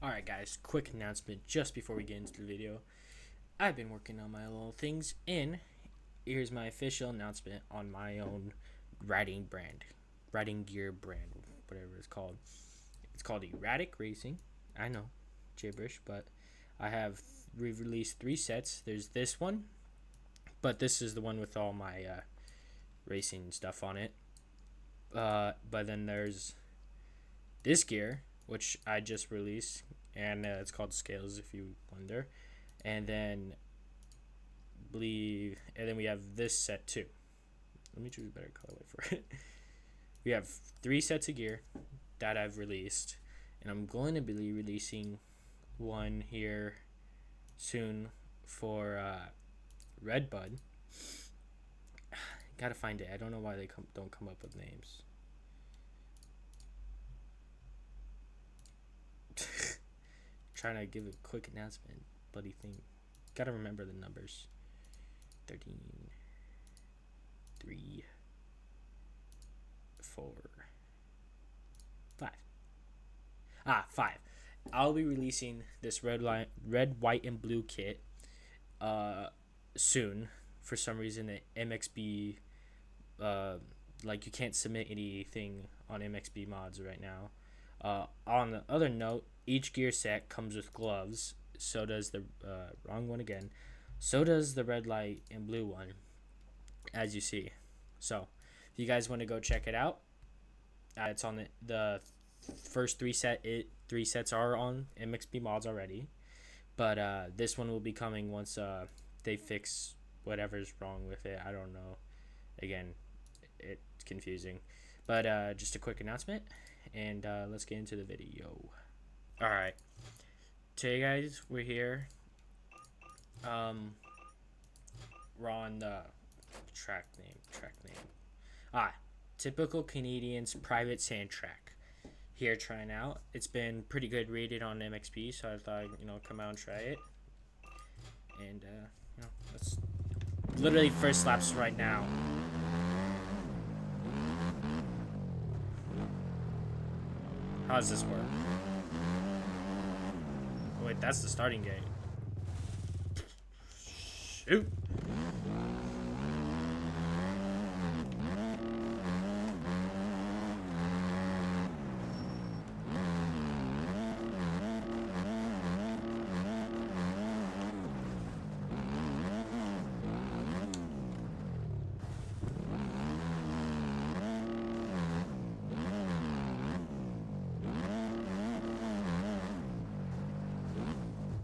Alright guys, quick announcement just before we get into the video. I've been working on my little things and here's my official announcement on my own riding gear brand, whatever it's called. It's called Erratic Racing. I know, gibberish, but I have released 3 sets. There's this one, but this is the one with all my racing stuff on it. But then there's this gear, which I just released, and it's called Scales, if you wonder. And then we have this set too. Let me choose a better colorway for it. We have 3 sets of gear that I've released, and I'm going to be releasing one here soon for Redbud. Gotta find it. I don't know why they don't come up with names. Trying to give a quick announcement, bloody thing. Gotta remember the numbers. 13, 3, 4, 5. 5. I'll be releasing this red, white, and blue kit soon. For some reason, the MXB, like you can't submit anything on MXB mods right now. On the other note, each gear set comes with gloves. So does the wrong one again. So does the red, light, and blue one, as you see. So if you guys want to go check it out, it's on the first 3 sets are on MXB mods already, but this one will be coming once they fix whatever's wrong with it. I don't know. Again, it's confusing, but just a quick announcement, and let's get into the video. All right, today guys, we're here. We're on the track name. Typical Canadians private sand track. Here trying out. It's been pretty good rated on MXP, so I thought come out and try it. And let's literally first laps right now. How does this work? Oh, wait, that's the starting gate. Shoot.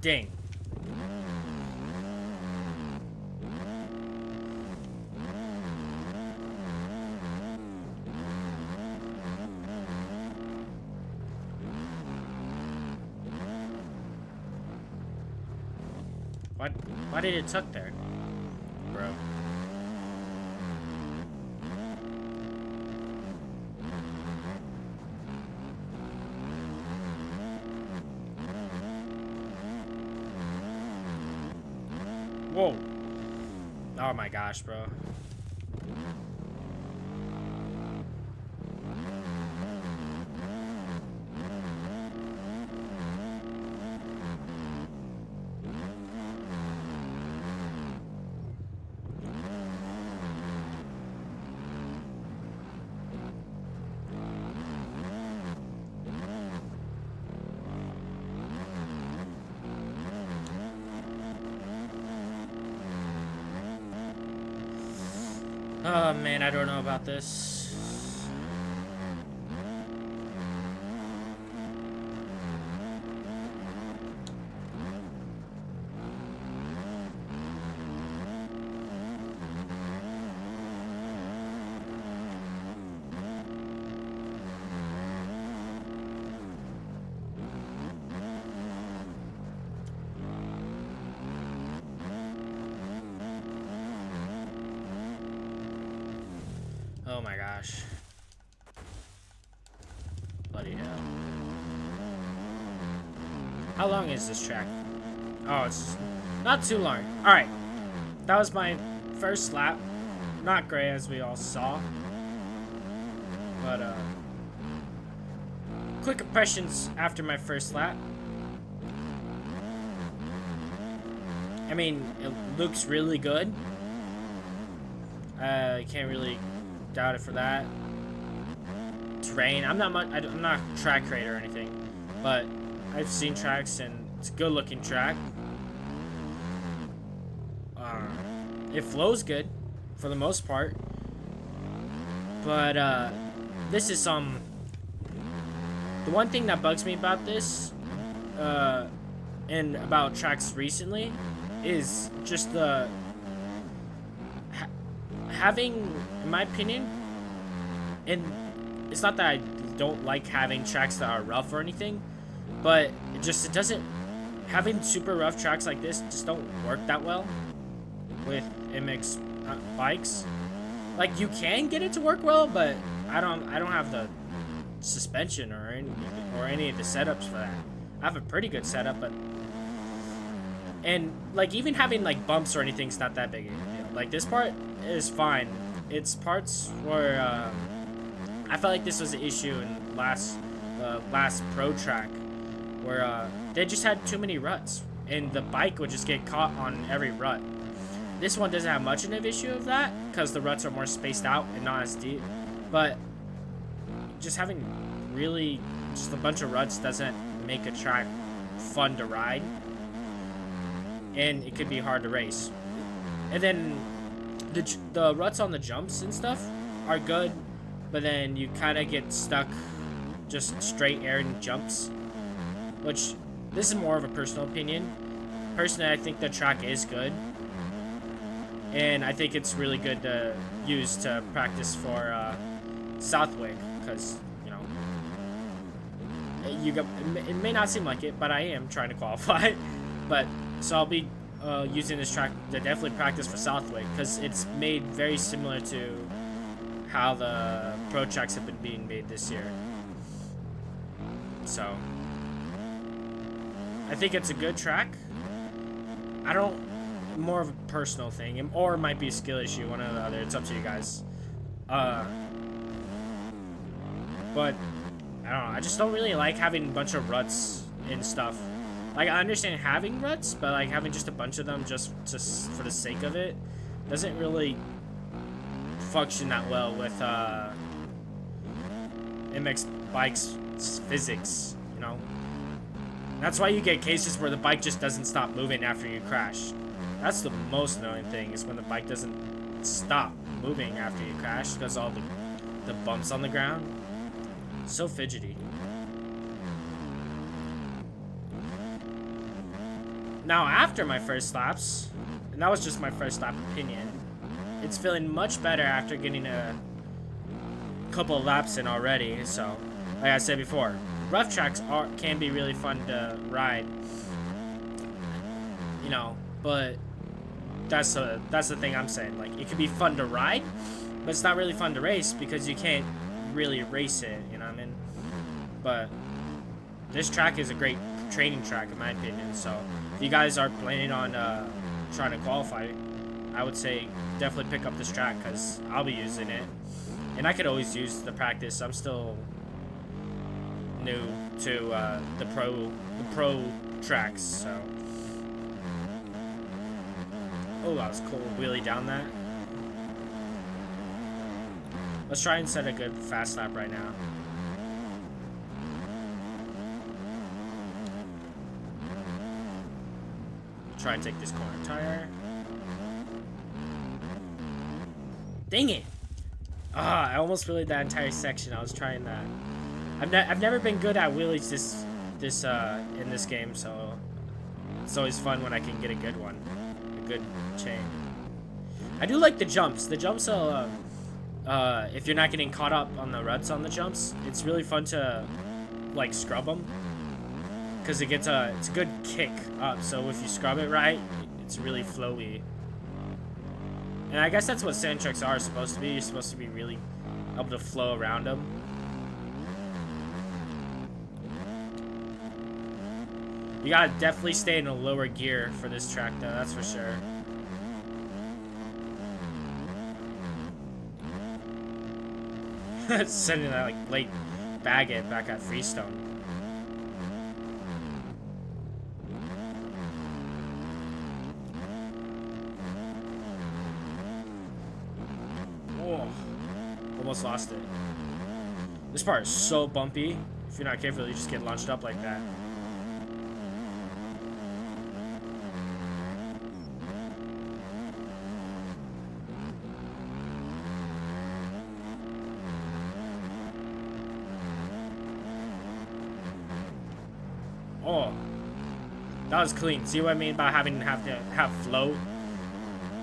Dang. Why did it tuck there, bro? Whoa. Oh my gosh, bro. Oh man, I don't know about this. Oh my gosh. Bloody hell. How long is this track? Oh, it's not too long. Alright. That was my first lap. Not great, as we all saw. But, quick impressions after my first lap. I mean, it looks really good. Can't really doubt it for that. Terrain. I'm not a track creator or anything, but I've seen tracks and it's a good looking track. It flows good for the most part, but this is some. The one thing that bugs me about this, and about tracks recently, is just the having, in my opinion, and it's not that I don't like having tracks that are rough or anything, but it doesn't, having super rough tracks like this just don't work that well with MX bikes. Like, you can get it to work well, but I don't have the suspension or any of the setups for that. I have a pretty good setup, but and like even having like bumps or anything's not that big of a deal. Like, this part is fine. It's parts where I felt like this was an issue in last pro track where they just had too many ruts and the bike would just get caught on every rut. This one doesn't have much of an issue of that because the ruts are more spaced out and not as deep, but just having really just a bunch of ruts doesn't make a track fun to ride, and it could be hard to race. And then the ruts on the jumps and stuff are good, but then you kind of get stuck just straight airing jumps, which this is more of a personal opinion. Personally, I think the track is good, and I think it's really good to use to practice for Southwick, because it may not seem like it, but I am trying to qualify. But so I'll be using this track to definitely practice for Southwick, because it's made very similar to how the pro tracks have been being made this year. So I think it's a good track. More of a personal thing, or it might be a skill issue, one or the other. It's up to you guys. But I don't know, I just don't really like having a bunch of ruts and stuff. Like, I understand having ruts, but like having just a bunch of them just for the sake of it doesn't really function that well with MX bikes physics, That's why you get cases where the bike just doesn't stop moving after you crash. That's the most annoying thing, is when the bike doesn't stop moving after you crash because all the bumps on the ground. So fidgety. Now, after my first laps, and that was just my first lap opinion, it's feeling much better after getting a couple of laps in already. So, like I said before, rough tracks can be really fun to ride, but that's the thing I'm saying. Like, it can be fun to ride, but it's not really fun to race because you can't really race it, you know what I mean? But this track is a great training track in my opinion. So if you guys are planning on trying to qualify, I would say definitely pick up this track, because I'll be using it, and I could always use the practice. I'm still new to the pro tracks, so. Oh, that was cool. Wheelie down that. Let's try and set a good fast lap right now. Try and take this corner tire. Dang it! I almost wheelied that entire section. I was trying that. I've never been good at wheelies in this game, so it's always fun when I can get a good one, a good chain. I do like the jumps. The jumps will, if you're not getting caught up on the ruts on the jumps, it's really fun to like scrub them, because it's a good kick up. So if you scrub it right, it's really flowy. And I guess that's what sand tracks are supposed to be. You're supposed to be really able to flow around them. You gotta definitely stay in a lower gear for this track, though, that's for sure. Sending that like late Baggett back at Freestone. almost lost it. This part is so bumpy. If you're not careful, you just get launched up like that. Oh, that was clean. See what I mean by having to have flow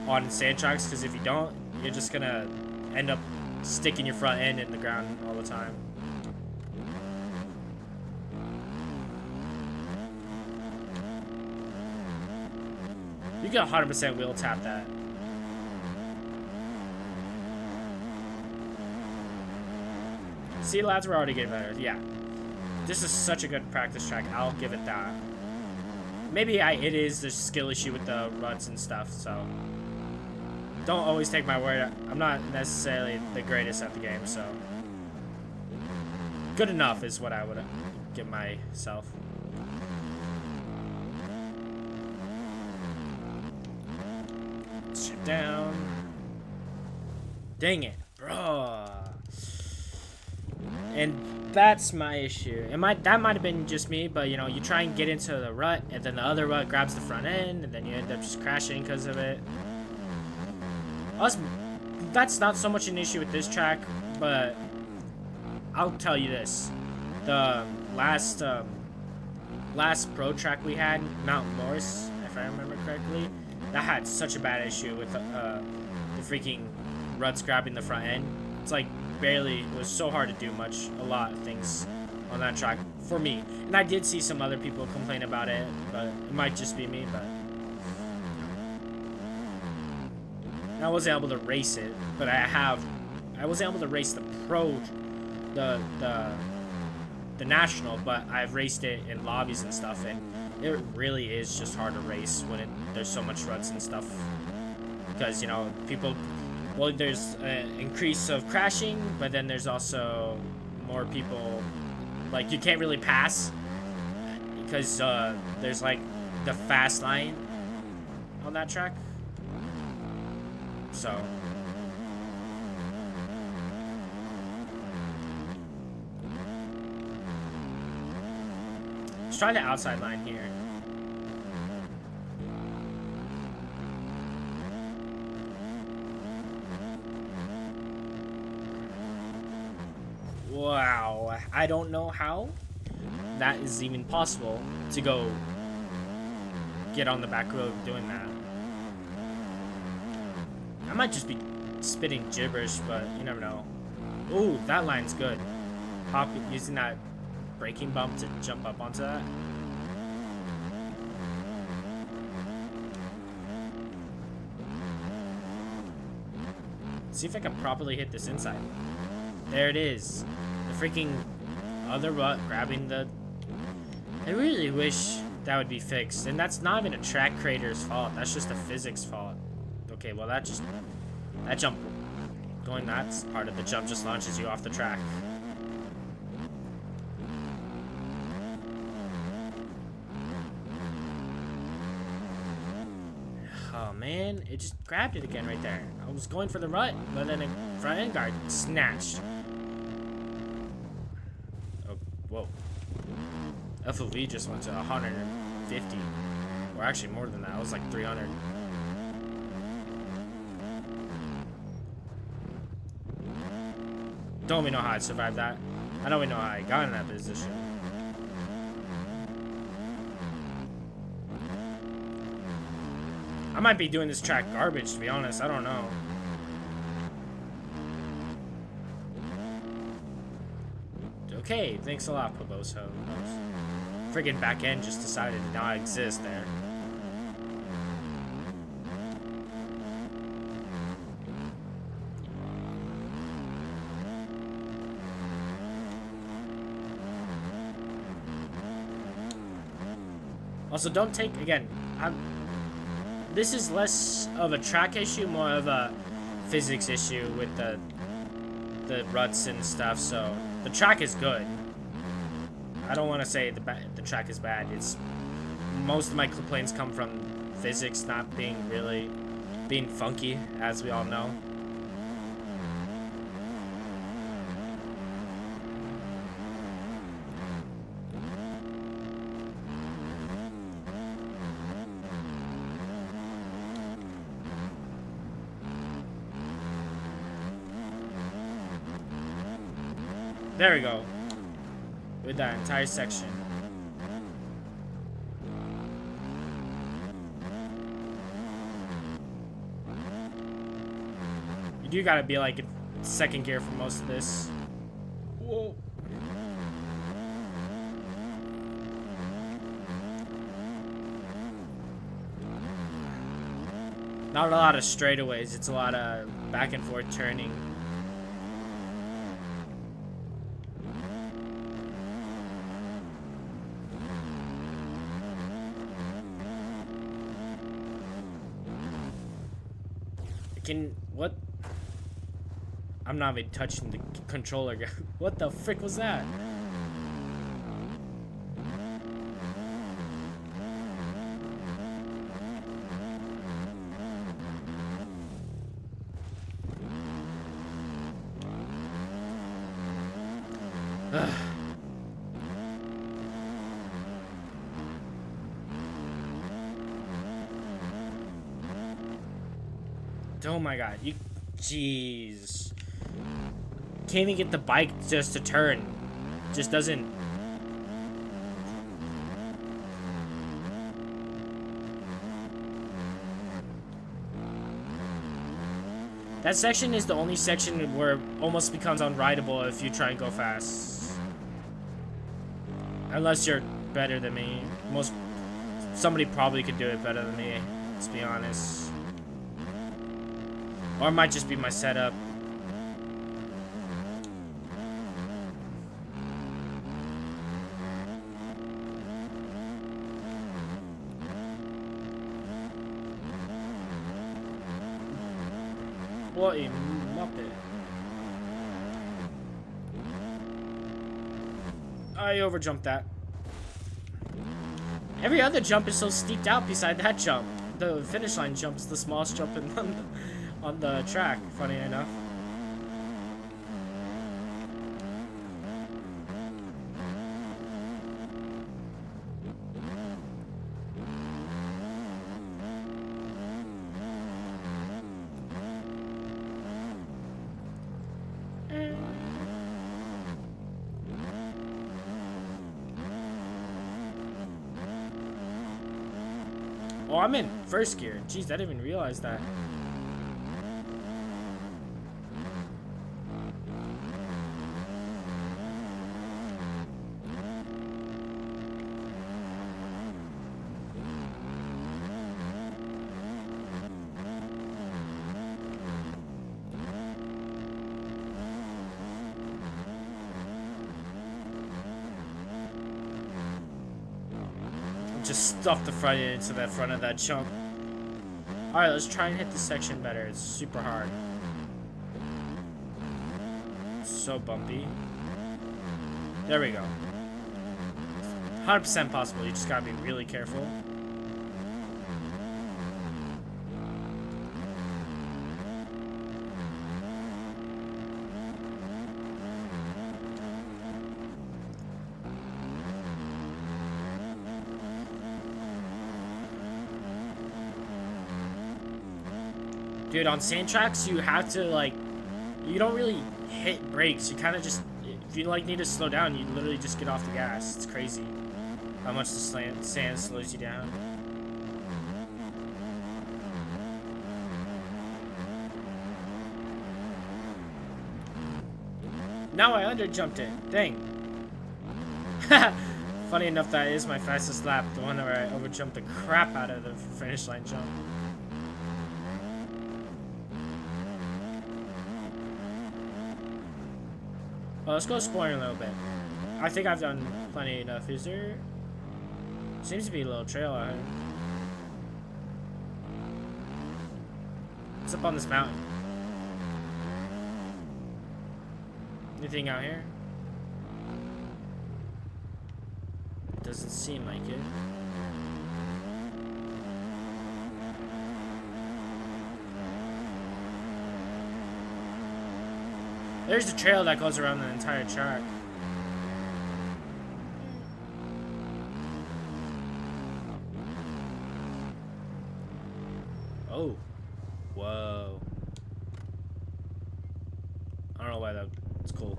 on sand tracks? Because if you don't, you're just gonna end up sticking your front end in the ground all the time. You can 100% wheel tap that. See, lads, we're already getting better. Yeah. This is such a good practice track. I'll give it that. Maybe it is the skill issue with the ruts and stuff, so don't always take my word. I'm not necessarily the greatest at the game, so good enough is what I would give myself. Sit down. Dang it, bro. And that's my issue. That might have been just me, but you know, you try and get into the rut, and then the other rut grabs the front end, and then you end up just crashing because of it. That's not so much an issue with this track, but I'll tell you this: the last pro track we had, Mount Morris, if I remember correctly, that had such a bad issue with the freaking ruts grabbing the front end. It's like barely, it was so hard to do a lot of things on that track for me. And I did see some other people complain about it, but it might just be me, but I wasn't able to race it, but I was able to race the pro, the national, but I've raced it in lobbies and stuff, and it really is just hard to race when there's so much ruts and stuff, because, you know, well, there's an increase of crashing, but then there's also more people, like, you can't really pass because there's like the fast line on that track. So let's try the outside line here. Wow, I don't know how that is even possible to go get on the back road doing that. I might just be spitting gibberish, but you never know. Ooh, that line's good. Using that braking bump to jump up onto that. See if I can properly hit this inside. There it is. The freaking other rut grabbing the... I really wish that would be fixed. And that's not even a track creator's fault. That's just a physics fault. Okay, well that jump, that's part of the jump just launches you off the track. Oh man, it just grabbed it again right there. I was going for the rut, but then a front end guard snatched. Oh, whoa. FOV just went to 150. Or actually more than that, it was like 300. Don't we know how I survived that? I don't even know how I got in that position. I might be doing this track garbage, to be honest. I don't know. Okay, thanks a lot, Poboso. Friggin' back end just decided to not exist there. Also, don't take, again, this is less of a track issue, more of a physics issue with the ruts and stuff, so the track is good. I don't want to say the track is bad. It's, most of my complaints come from physics not being funky, as we all know. There we go. With that entire section. You do gotta be like in second gear for most of this. Whoa. Not a lot of straightaways, it's a lot of back and forth turning. What? I'm not even touching the controller. What the frick was that? Oh my god, you... Jeez. Can't even get the bike just to turn. Just doesn't... That section is the only section where it almost becomes unrideable if you try and go fast. Unless you're better than me. Somebody probably could do it better than me, let's be honest. Or it might just be my setup. What a muppet. I overjumped that. Every other jump is so steeped out beside that jump. The finish line jump is the smallest jump on the track, funny enough. Oh, I'm in first gear. Jeez, I didn't even realize that. Just stuff the front end into the front of that chunk. Alright, let's try and hit this section better. It's super hard. It's so bumpy. There we go. 100% possible. You just gotta be really careful. Dude, on sand tracks, you have to, like, you don't really hit brakes. You kind of just, if you, like, need to slow down, you literally just get off the gas. It's crazy how much the sand slows you down. Now I underjumped it. Dang. Funny enough, that is my fastest lap. The one where I overjumped the crap out of the finish line jump. Well, let's go exploring a little bit. I think I've done plenty enough. Is there... Seems to be a little trail out here. What's up on this mountain? Anything out here? Doesn't seem like it. There's a trail that goes around the entire track. Oh. Whoa. I don't know why that's cool.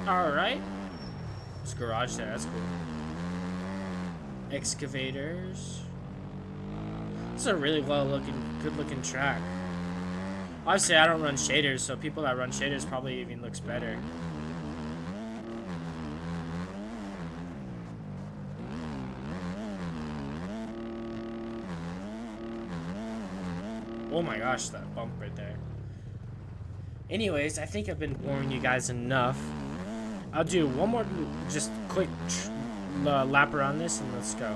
Alright. There's a garage there. That's cool. Excavators. This is a really good looking track. Obviously, I don't run shaders, so people that run shaders probably even looks better. Oh my gosh, that bump right there. Anyways, I think I've been boring you guys enough. I'll do one more just quick lap around this and let's go.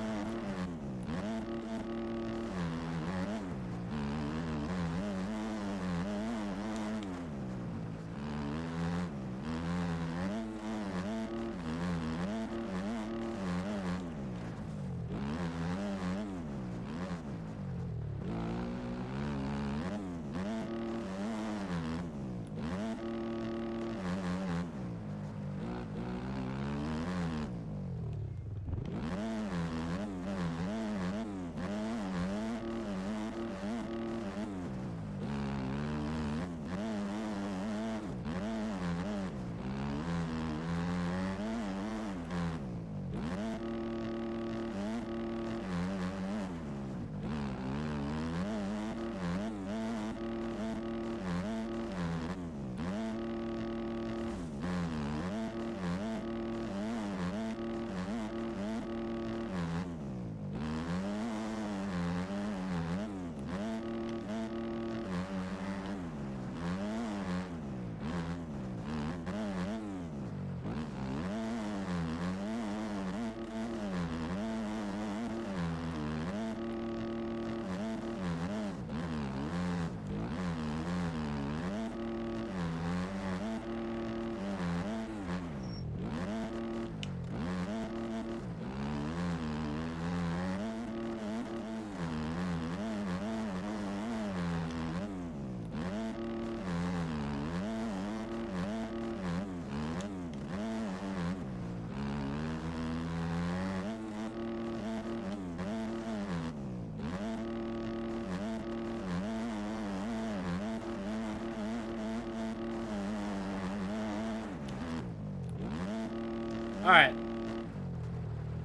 Alright.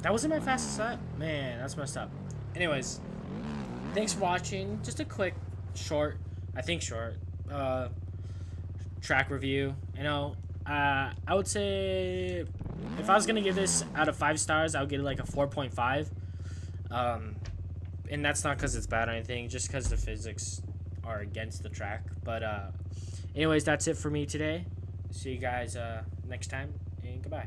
That wasn't my fastest lap? Man, that's messed up. Anyways, thanks for watching. Just a quick, short, track review. You know, I would say if I was going to give this out of 5 stars, I would give it like a 4.5. And that's not because it's bad or anything, just because the physics are against the track. But anyways, that's it for me today. See you guys next time, and goodbye.